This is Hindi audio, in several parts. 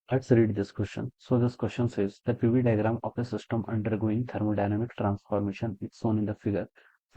Let's read this question. So this question says the PV diagram of a system undergoing thermodynamic transformation is shown in the figure.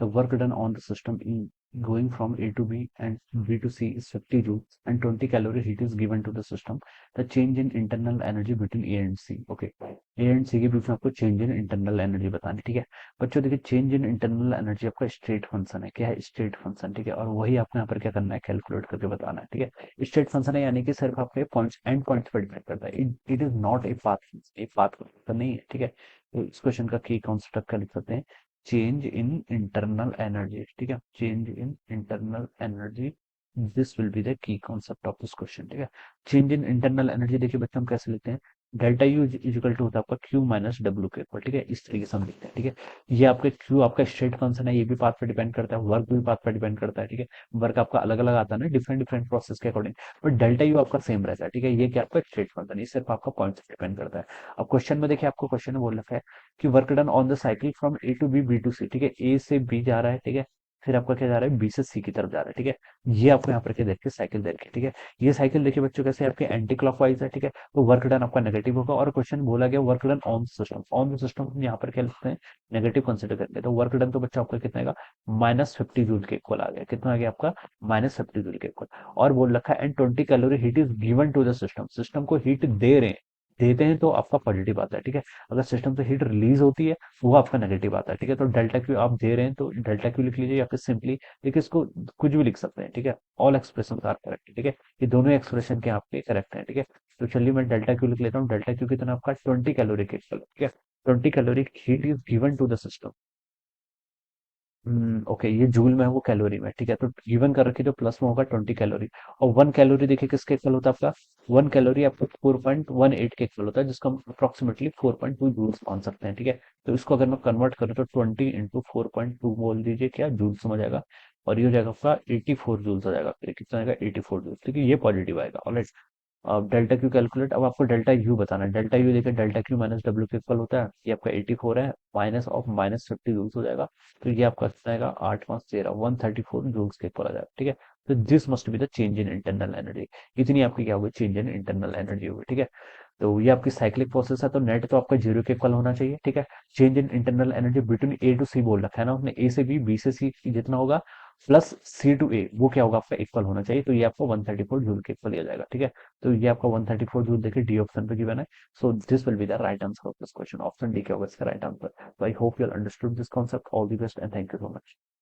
The work done on the system in going from A to B and B to C is 50 joules and 20 calorie heat is given to the system. The change in internal energy between A and C. Okay. A and C के बीच में आपको change in internal energy बतानी, ठीक है बच्चों। देखिए चेंज इन इंटरनल एनर्जी आपका स्टेट फंक्शन है, क्या है स्टेट फंक्शन, ठीक है। और वही आपने यहाँ पर क्या करना है, कैलकुलेट करके बताना है, ठीक है। स्टेट फंक्शन है यानी कि सिर्फ आपके पॉइंट्स एंड पॉइंट्स पर डिपेंड करता है। It is not a path function, एक पाथ फंक्शन नहीं है, ठीक है। तो इस क्वेश्चन का की कॉन्सेप्ट क्या लिख सकते हैं, चेंज इन इंटरनल एनर्जी, ठीक है। Change in internal energy, this will be the key concept of this question, ठीक है। चेंज इन इंटरनल एनर्जी देखिए बच्चों हम कैसे लिखते हैं, डेल्टा यू इजिकल टू होता है आपका क्यू माइनस डब्ल्यू के इक्वल, ठीक है। इस तरीके से हम लिखते हैं, ठीक है। ये आपके क्यू आपका स्टेट फंक्शन है, ये भी पाथ पे डिपेंड करता है, वर्क भी पाथ पे डिपेंड करता है, ठीक है। वर्क आपका अलग अलग आता है ना, डिफरेंट डिफरेंट प्रोसेस के अकॉर्डिंग, बट डेल्टा यू आपका सेम रहता है, ठीक है। ये क्या आपका स्टेट फंक्शन, ये सिर्फ आपका पॉइंट से डिपेंड करता है। अब क्वेश्चन में देखिए आपको क्वेश्चन में बोल रखा है कि work done on the cycle from A to B, B to C, ठीक है। ए से बी जा रहा है, ठीक है। फिर आपका क्या जा रहा है, बी से सी की तरफ जा रहा है, ठीक है। ये आपको यहाँ पर क्या देखिए साइकिल देखिए, ठीक है। ये साइकिल देखिए बच्चों कैसे आपके एंटी क्लॉकवाइज है, ठीक है। तो वर्क डन आपका नेगेटिव होगा। और क्वेश्चन बोला गया work done on system, on the system हम यहाँ पर क्या लिखते हैं, नेगेटिव कंसिडर करते हैं। तो वर्क डन तो बच्चा आपका कितना आएगा, -50 जूल के इक्वल आ गया। कितना आ गया आपका, -50 जूल के इक्वल। और बोल रखा है and 20 calorie heat is given to the system, system को हीट दे रहे हैं, देते हैं तो आपका पॉजिटिव आता है, ठीक है। अगर सिस्टम से हीट रिलीज होती है वो आपका नेगेटिव आता है, ठीक है। तो डेल्टा क्यू आप दे रहे हैं तो डेल्टा क्यू लिख लीजिए, या फिर सिंपली देखिए इसको कुछ भी लिख सकते हैं, ठीक है। ऑल एक्सप्रेशन आर करेक्ट, ठीक है। ये दोनों एक्सप्रेशन के आपके करेक्ट हैं, ठीक है। तो चलिए मैं डेल्टा क्यू लिख लेता हूँ। डेल्टा क्यू कितना आपका 20 कैलोरी के इक्वल, ठीक है। 20 calorie heat is given to the system. Okay, ये जूल में है वो कैलोरी में, ठीक है। तो गिवन कर रखी तो प्लस में होगा 20 कैलोरी। और 1 कैलोरी देखिए किसके इक्वल होता है आपका, 1 कैलोरी आपको 4.18 के इक्वल होता है, जिसको हम अप्रोक्सीमेटली 4.2 जूल्स मान सकते हैं, ठीक है। तो इसको अगर मैं कन्वर्ट करूँ तो 20 इंटू 4.2 बोल दीजिए, क्या जूल्स समझ आएगा। और ये हो जाएगा आपका 84 जूल्स आ जाएगा, फिर कितना आएगा 84 जूल्स, ठीक है। ये पॉजिटिव आएगा, ऑलराइट। अब डेल्टा क्यू कैलकुलेट, अब आपको डेल्टा यू बताना है। डेल्टा यू देखिए डेल्टा क्यू माइनस डब्ल्यू के इक्वल होता है, ये आपका 84 है, माइनस ऑफ -50 जूल्स हो जाएगा। तो ये आपका कितना आएगा, 8 5 13 134 जूल्स के इक्वल आ जाएगा, ठीक है। तो this must be the change in internal energy. इतनी आपकी क्या होगी, चेंज इन इंटरनल एनर्जी होगी, ठीक है। तो ये आपकी साइक्लिक प्रोसेस है, तो नेट तो आपका जीरो के इक्वल होना चाहिए, ठीक है। Change in internal energy between A to C बोल रखा है ना उसने, ए से बी से सी जितना होगा प्लस सी टू ए, वो क्या होगा आपका इक्वल होना चाहिए। तो ये आपको 134 जूल के इक्वल आ जाएगा, ठीक है। तो ये आपका 134 जूल देखिए डी ऑप्शन पे गिवन है। So this will be the right answer of this question, option D क्या होगा इसका right answer. So I hope you all understood this concept. All the best and thank you so much.